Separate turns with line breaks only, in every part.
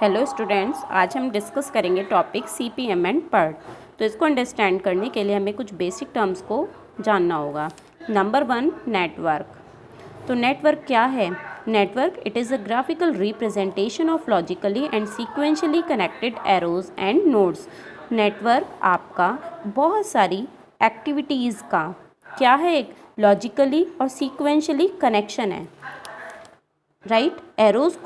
Hello students, आज हम discuss करेंगे टॉपिक CPM एंड PERT। तो इसको अंडरस्टैंड करने के लिए हमें कुछ बेसिक टर्म्स को जानना होगा। Number 1, network. तो नेटवर्क क्या है? Network it is a graphical representation of logically and sequentially connected arrows end nodes. Network आपका बहुत सारी एक्टिविटीज़ का क्या है, एक लॉजिकली और सीक्वेंशियली कनेक्शन है, right? Arrows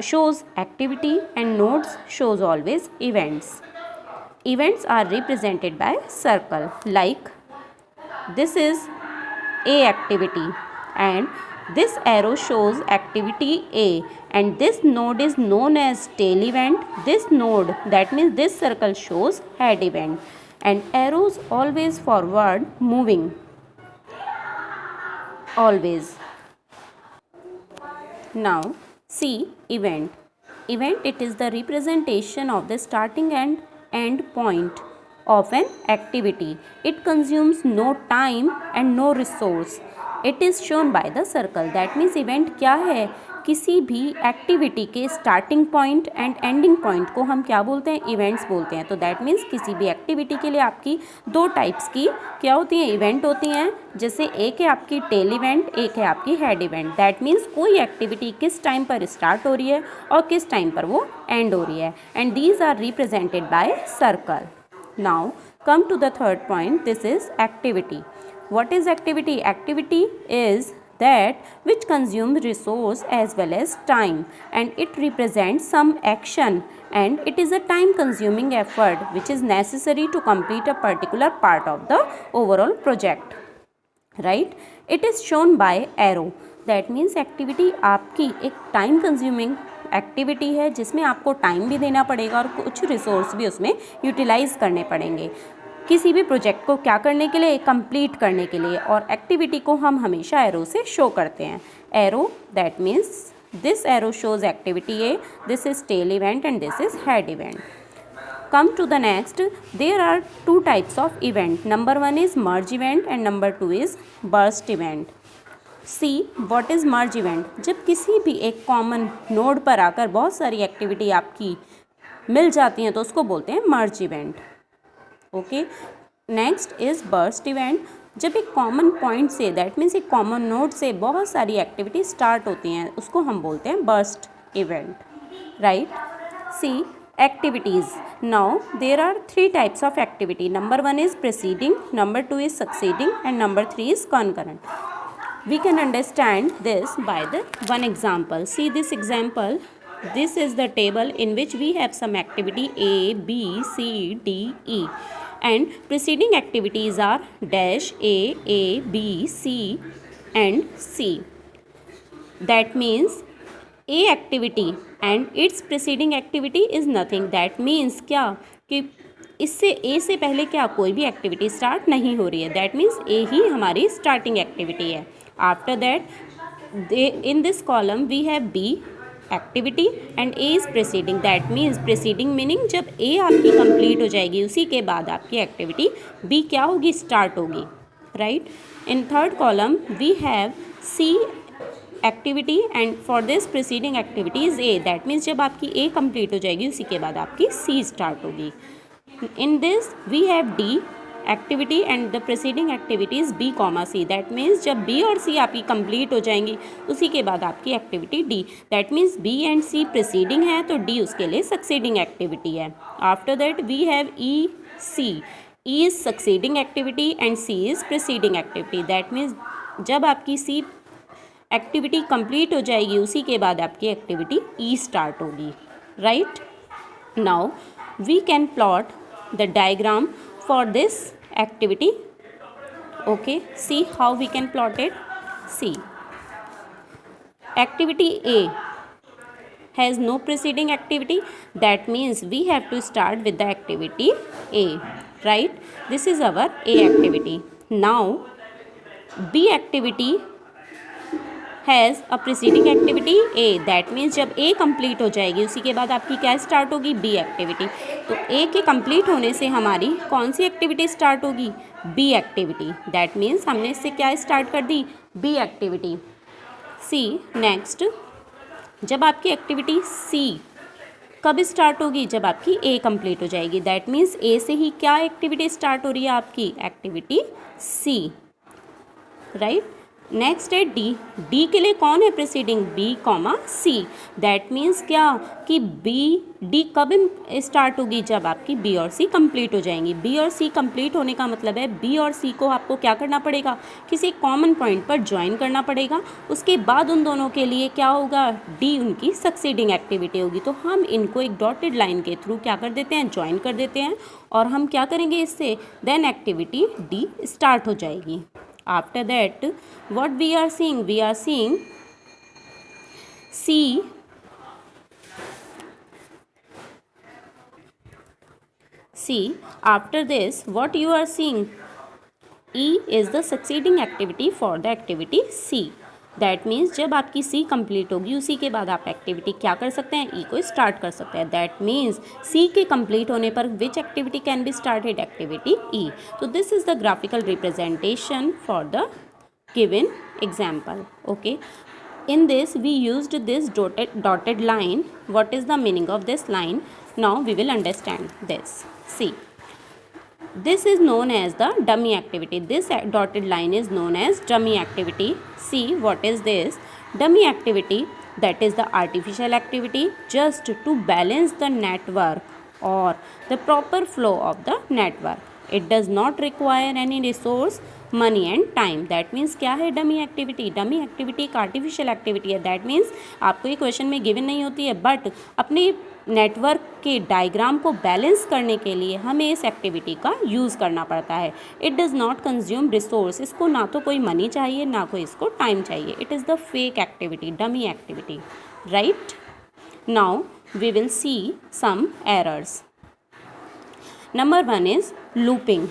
shows activity and nodes shows always events. Events are represented by circle, like this is A activity and this arrow shows activity A, and this node is known as tail event. This node, that means this circle, shows head event, and arrows always forward moving, always. Now see event. Event it is the representation of the starting and end point of an activity. It consumes no time and no resource. It is shown by the circle. That means event क्या है? किसी भी activity के starting point and ending point को हम क्या बोलते हैं? इवेंट्स बोलते हैं। तो दैट मीन्स किसी भी एक्टिविटी के लिए आपकी दो टाइप्स की क्या होती हैं? इवेंट होती हैं। जैसे एक है आपकी टेल इवेंट, एक है आपकी हेड इवेंट। दैट मीन्स कोई एक्टिविटी किस टाइम पर स्टार्ट हो रही है और किस टाइम पर वो एंड हो रही है, and these are represented by circle. Now come to the third point, this is activity. What is activity? Activity is that which consumes resource as well as time, and it represents some action, and it is a time consuming effort which is necessary to complete a particular part of the overall project, right? It is shown by arrow. That means activity आपकी एक time consuming activity है जिसमें आपको time भी देना पड़ेगा और कुछ रिसोर्स भी उसमें यूटिलाइज करने पड़ेंगे किसी भी प्रोजेक्ट को क्या करने के लिए? कंप्लीट करने के लिए। और एक्टिविटी को हम हमेशा एरो से शो करते हैं। Arrow that means this arrow shows activity A, this is tail event and this is head event. Come to the next, there are two types of event. Number 1 is merge event and number 2 is burst event. See what is merge event? जब किसी भी एक common node पर आकर बहुत सारी activity आपकी मिल जाती हैं तो उसको बोलते हैं merge event. Okay, next is burst event. जब एक कॉमन पॉइंट से, दैट मीन्स एक कॉमन नोड से बहुत सारी एक्टिविटी स्टार्ट होती हैं उसको हम बोलते हैं burst event, right? See activities. Now there are 3 types of activity. Number 1 is preceding, number 2 is succeeding, and number 3 is concurrent. We can understand this by the one example. See this example. This is the table in which we have some activity A, B, C, D, E, and preceding activities are dash A, B, C, and C. That means A activity and its preceding activity is nothing. That means क्या कि इससे A से पहले क्या कोई भी activity start नहीं हो रही है। दैट मीन्स A ही हमारी स्टार्टिंग एक्टिविटी है। After that in this column we have B activity and A is preceding. That means preceding meaning जब A आपकी कंप्लीट हो जाएगी उसी के बाद आपकी एक्टिविटी B क्या होगी? स्टार्ट होगी, right? In third column we have C activity and for this preceding activity is A. That means जब आपकी A कंप्लीट हो जाएगी उसी के बाद आपकी C स्टार्ट होगी। In this we have D activity and the preceding activity is B, C. That means जब B और C आपकी कंप्लीट हो जाएंगी उसी के बाद आपकी activity D. That means B and C preceding है तो D उसके लिए सक्सीडिंग एक्टिविटी है। After that we have E, C. E is succeeding activity and C is preceding activity. That means जब आपकी C एक्टिविटी कंप्लीट हो जाएगी उसी के बाद आपकी एक्टिविटी E स्टार्ट होगी, right? Now we can plot the diagram for this activity. Okay, see how we can plot it. See, activity A has no preceding activity. That means we have to start with the activity A, right? This is our A activity. Now B activity has a preceding activity A. That means जब A complete हो जाएगी उसी के बाद आपकी क्या start होगी? B activity. तो A के कंप्लीट होने से हमारी कौन सी एक्टिविटी स्टार्ट होगी? B activity. दैट मीन्स हमने इससे क्या स्टार्ट कर दी? B activity. सी नेक्स्ट, जब आपकी एक्टिविटी C कब स्टार्ट होगी? जब आपकी ए कंप्लीट हो जाएगी। दैट मीन्स ए से ही क्या एक्टिविटी स्टार्ट हो रही है आपकी? Activity C, right. नेक्स्ट है डी। डी के लिए कौन है preceding? B comma C. That means क्या कि डी कब स्टार्ट होगी? जब आपकी बी और सी कंप्लीट हो जाएंगी। बी और सी कंप्लीट होने का मतलब है बी और सी को आपको क्या करना पड़ेगा? किसी कॉमन पॉइंट पर ज्वाइन करना पड़ेगा। उसके बाद उन दोनों के लिए क्या होगा? डी उनकी सक्सीडिंग एक्टिविटी होगी। तो हम इनको एक डॉटेड लाइन के थ्रू क्या कर देते हैं? ज्वाइन कर देते हैं। और हम क्या करेंगे इससे? देन एक्टिविटी डी स्टार्ट हो जाएगी। After that, what we are seeing? We are seeing C. After this, what you are seeing? E is the succeeding activity for the activity C. That means जब आपकी सी complete होगी उसी के बाद आप activity क्या कर सकते हैं? ई को स्टार्ट कर सकते हैं। दैट मीन्स सी के कंप्लीट होने पर which activity can be started? Activity E. तो this is the graphical representation for the given example. Okay, in this we used this dotted line. What is the meaning of this line? Now we will understand this. See, this is known as the dummy activity. This dotted line is known as dummy activity. See, what is this? Dummy activity, that is the artificial activity just to balance the network or the proper flow of the network. It does not require any resource, money and time. That means क्या है dummy activity? Dummy activity एक artificial activity है। That means आपको ये question में given नहीं होती है, बट अपने नेटवर्क के डायग्राम को बैलेंस करने के लिए हमें इस एक्टिविटी का यूज़ करना पड़ता है। It does not consume resource. इसको ना तो कोई मनी चाहिए ना कोई इसको टाइम चाहिए। It is the fake activity, dummy activity, right. Now we will see some errors. Number 1 is looping.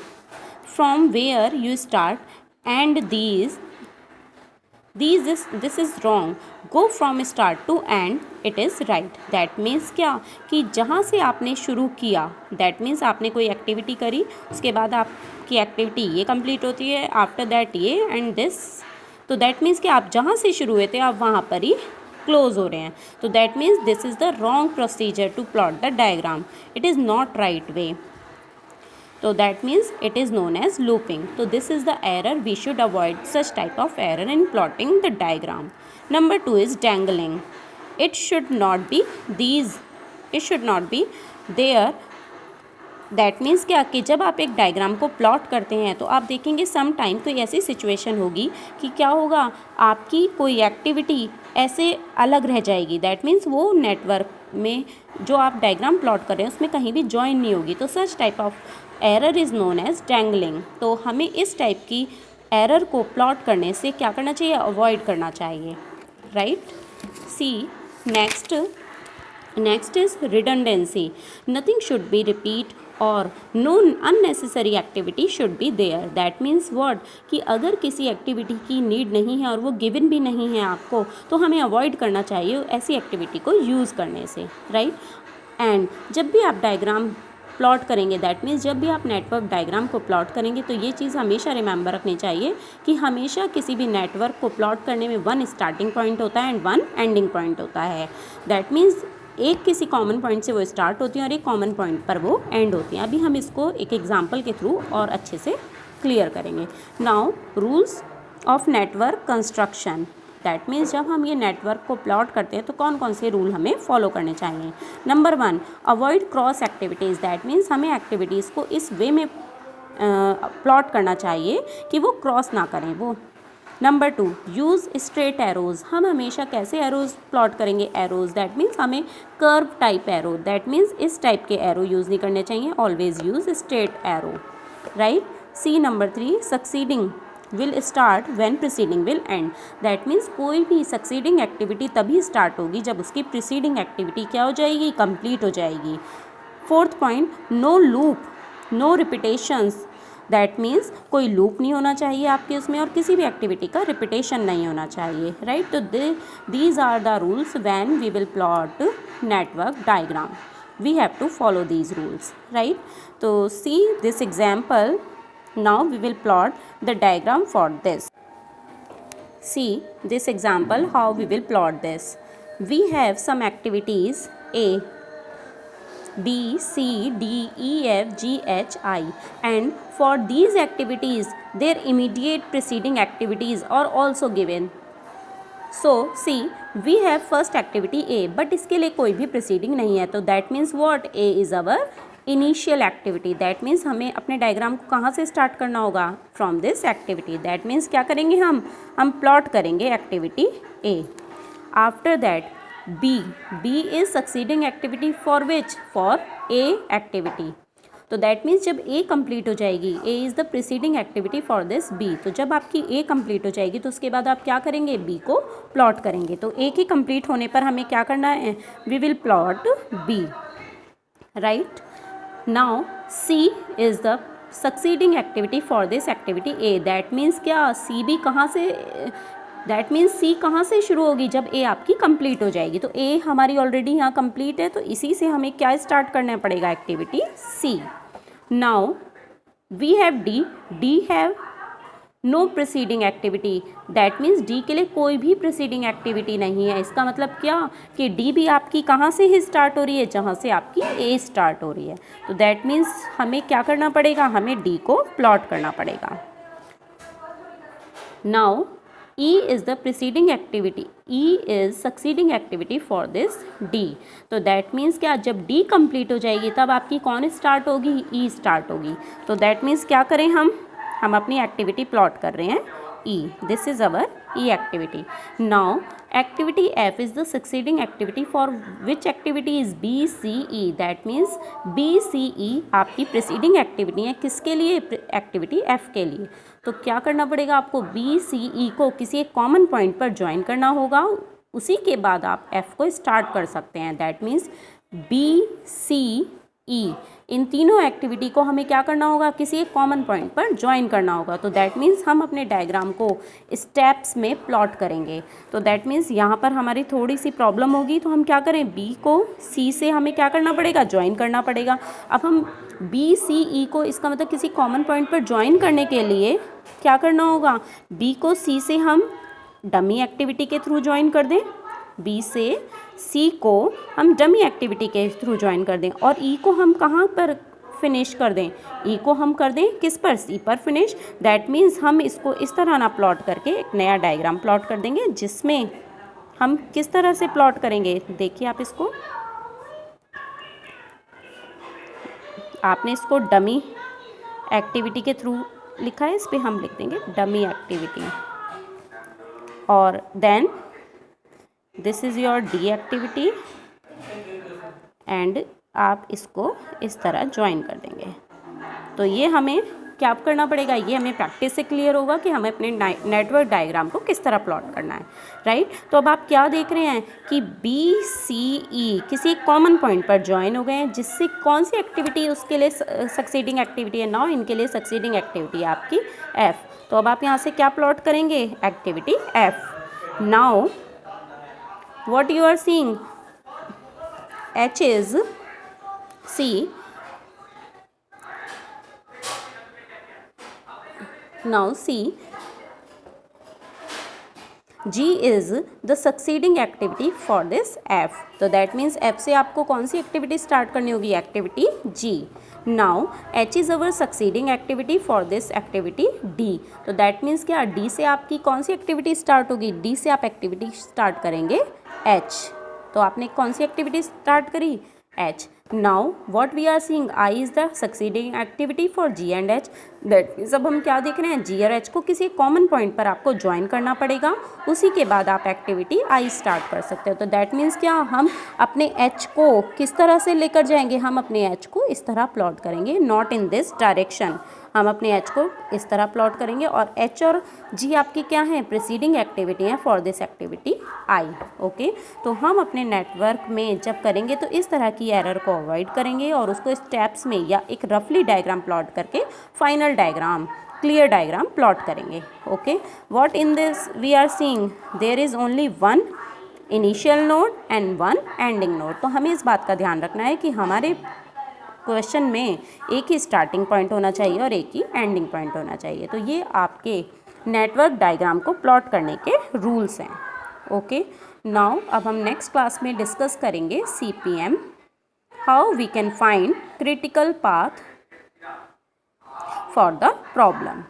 From where you start and this is wrong. Go from start to end, it is right. That means क्या कि जहाँ से आपने शुरू किया, that means आपने कोई activity करी, उसके बाद आपकी एक्टिविटी ये कंप्लीट होती है, आफ्टर दैट ये एंड दिस। तो दैट मीन्स कि आप जहाँ से शुरू हुए थे आप वहाँ पर ही क्लोज हो रहे हैं। तो that means this is the wrong procedure to plot the diagram. It is not right way. So that means it is known as looping. So this is the error. We should avoid such type of error in plotting the diagram. Number 2 is dangling. It should not be these. It should not be there. That means क्या कि जब आप एक diagram को plot करते हैं तो आप देखेंगे सम टाइम तो ऐसी सिचुएशन होगी कि क्या होगा, आपकी कोई एक्टिविटी ऐसे अलग रह जाएगी। दैट मीन्स वो नेटवर्क में जो आप डायग्राम प्लॉट कर रहे हैं उसमें कहीं भी ज्वाइन नहीं होगी। तो such type of error is known as dangling. तो हमें इस टाइप की एरर को प्लॉट करने से क्या करना चाहिए? अवॉइड करना चाहिए, right. See next is redundancy. Nothing should be repeat or no unnecessary activity should be there. That means what कि अगर किसी एक्टिविटी की नीड नहीं है और वो गिवन भी नहीं है आपको, तो हमें अवॉइड करना चाहिए ऐसी एक्टिविटी को यूज़ करने से, राइट। एंड जब भी आप डायग्राम प्लॉट करेंगे, दैट मीन्स जब भी आप नेटवर्क डायग्राम को प्लॉट करेंगे तो ये चीज़ हमेशा रिमेंबर रखनी चाहिए कि हमेशा किसी भी नेटवर्क को प्लॉट करने में वन स्टार्टिंग पॉइंट होता है एंड वन एंडिंग पॉइंट होता है। दैट मीन्स एक किसी कॉमन पॉइंट से वो स्टार्ट होती हैं और एक कॉमन पॉइंट पर वो एंड होती हैं। अभी हम इसको एक एग्जांपल के थ्रू और अच्छे से क्लियर करेंगे। Now rules of network construction. That means जब हम ये नेटवर्क को प्लॉट करते हैं तो कौन कौन से रूल हमें फॉलो करने चाहिए। Number 1, avoid cross activities. That means हमें एक्टिविटीज़ को इस वे में प्लॉट करना चाहिए कि वो क्रॉस ना करें वो। Number 2, use straight arrows. हम हमेशा कैसे एरोज़ प्लॉट करेंगे? एरोज़ दैट मीन्स हमें curve type arrow, that means इस टाइप के एरो यूज़ नहीं करने चाहिए। Always use straight arrow, right. See number 3, succeeding will start when preceding will end. That means कोई भी सक्सीडिंग एक्टिविटी तभी स्टार्ट होगी जब उसकी प्रीसीडिंग एक्टिविटी क्या हो जाएगी? कंप्लीट हो जाएगी। 4th point, no loop no repetitions. That means कोई लूप नहीं होना चाहिए आपके उसमें और किसी भी एक्टिविटी का रिपीटेशन नहीं होना चाहिए, राइट। तो these are the rules when we will plot network diagram. We have to follow these rules, right. तो see this example. Now we will plot the diagram for this. See this example how we will plot this. We have some activities A. B, C, D, E, F, G, H, I, and for these activities their immediate preceding activities are also given. So see, we have first activity A, but इसके लिए कोई भी preceding नहीं है, तो that means what? A is our initial activity. That means हमें अपने diagram को कहाँ से स्टार्ट करना होगा? From this activity. That means क्या करेंगे हम प्लॉट करेंगे activity A. After that B is succeeding activity for which? For A activity. तो दैट मीन्स जब ए कंप्लीट हो जाएगी, A is the preceding activity for this B, तो जब आपकी ए कंप्लीट हो जाएगी तो उसके बाद आप क्या करेंगे? बी को प्लॉट करेंगे. तो ए की कंप्लीट होने पर हमें क्या करना है? We will plot B, right. Now C is the succeeding activity for this activity A. That means क्या? C भी कहाँ से? That means C कहाँ से शुरू होगी? जब A आपकी कंप्लीट हो जाएगी. तो A हमारी ऑलरेडी यहाँ कंप्लीट है, तो इसी से हमें क्या स्टार्ट करना पड़ेगा? Activity C. Now we have D. D have no preceding activity. That means D के लिए कोई भी प्रिसीडिंग एक्टिविटी नहीं है. इसका मतलब क्या? कि डी भी आपकी कहाँ से ही स्टार्ट हो रही है? जहाँ से आपकी ए स्टार्ट हो रही है. तो दैट मीन्स हमें क्या करना पड़ेगा? हमें डी को प्लॉट करना पड़ेगा. Now E is the preceding activity. E is succeeding activity for this D. तो that means क्या? जब D कंप्लीट हो जाएगी तब आपकी कौन स्टार्ट होगी? E स्टार्ट होगी. तो that means क्या करें हम अपनी एक्टिविटी प्लॉट कर रहे हैं E. This is our E activity. Now activity F is the succeeding activity for which activity is B, C, E. That means B, C, E आपकी प्रिसीडिंग एक्टिविटी है. किसके लिए? एक्टिविटी F के लिए. तो क्या करना पड़ेगा आपको? B, C, E को किसी एक कॉमन पॉइंट पर ज्वाइन करना होगा. उसी के बाद आप F को स्टार्ट कर सकते हैं. That means B, C, E इन तीनों एक्टिविटी को हमें क्या करना होगा? किसी एक कॉमन पॉइंट पर ज्वाइन करना होगा. तो दैट मीन्स हम अपने डायग्राम को स्टेप्स में प्लॉट करेंगे. तो दैट मीन्स यहाँ पर हमारी थोड़ी सी प्रॉब्लम होगी. तो हम क्या करें? B को C से हमें क्या करना पड़ेगा? ज्वाइन करना पड़ेगा. अब हम B, C, E को इसका मतलब किसी कॉमन पॉइंट पर ज्वाइन करने के लिए क्या करना होगा? B को C से हम डमी एक्टिविटी के थ्रू ज्वाइन कर दें. B से C को हम डमी एक्टिविटी के थ्रू ज्वाइन कर दें. और E को हम कहाँ पर फिनिश कर दें? E को हम कर दें किस पर? C पर फिनिश. दैट मीन्स हम इसको इस तरह ना प्लॉट करके एक नया डायग्राम प्लॉट कर देंगे, जिसमें हम किस तरह से प्लॉट करेंगे? देखिए आप इसको, आपने इसको डमी एक्टिविटी के थ्रू लिखा है, इस पर हम लिख देंगे डमी एक्टिविटी. और then this is your D activity and आप इसको इस तरह ज्वाइन कर देंगे. तो ये हमें क्या करना पड़ेगा? ये हमें प्रैक्टिस से क्लियर होगा कि हमें अपने नेटवर्क डायग्राम को किस तरह प्लॉट करना है, राइट. तो अब आप क्या देख रहे हैं कि B, C, E किसी एक कॉमन पॉइंट पर ज्वाइन हो गए हैं, जिससे कौन सी एक्टिविटी उसके लिए सक्सीडिंग एक्टिविटी है? नाउ इनके लिए सक्सीडिंग एक्टिविटी है आपकी F. तो अब आप यहाँ से क्या प्लॉट करेंगे? Activity F. Now what you are seeing, H is C. Now C, G is the succeeding activity for this F. तो that means F से आपको कौन सी एक्टिविटी स्टार्ट करनी होगी? Activity G. Now H is our succeeding activity for this activity D. तो that means क्या? D से आपकी कौन सी एक्टिविटी स्टार्ट होगी? D से आप एक्टिविटी स्टार्ट करेंगे H. तो आपने कौन सी एक्टिविटी स्टार्ट करी? H. Now what we are seeing, I is the succeeding activity for G and H. That means अब हम क्या देख रहे हैं? G और H को किसी कॉमन पॉइंट पर आपको ज्वाइन करना पड़ेगा. उसी के बाद आप एक्टिविटी I स्टार्ट कर सकते हो. तो दैट मीन्स क्या? हम अपने H को किस तरह से लेकर जाएंगे? हम अपने H को इस तरह प्लॉट करेंगे, नॉट इन दिस डायरेक्शन. हम अपने H को इस तरह प्लॉट करेंगे और H और G आपकी क्या है? प्रिसीडिंग एक्टिविटी है for this activity I. Okay. तो हम अपने नेटवर्क में जब करेंगे तो इस तरह की एरर को अवॉइड करेंगे और उसको स्टेप्स में या एक रफली डायग्राम प्लॉट करके final diagram, clear diagram plot करेंगे. Okay. What in this we are seeing, there is only one initial node and one ending node. तो हमें इस बात का ध्यान रखना है कि हमारे क्वेश्चन में एक ही स्टार्टिंग पॉइंट होना चाहिए और एक ही एंडिंग पॉइंट होना चाहिए. तो ये आपके नेटवर्क डायग्राम को प्लॉट करने के रूल्स हैं. ओके. नाउ अब हम नेक्स्ट क्लास में डिस्कस करेंगे CPM how we can find critical path for the problem.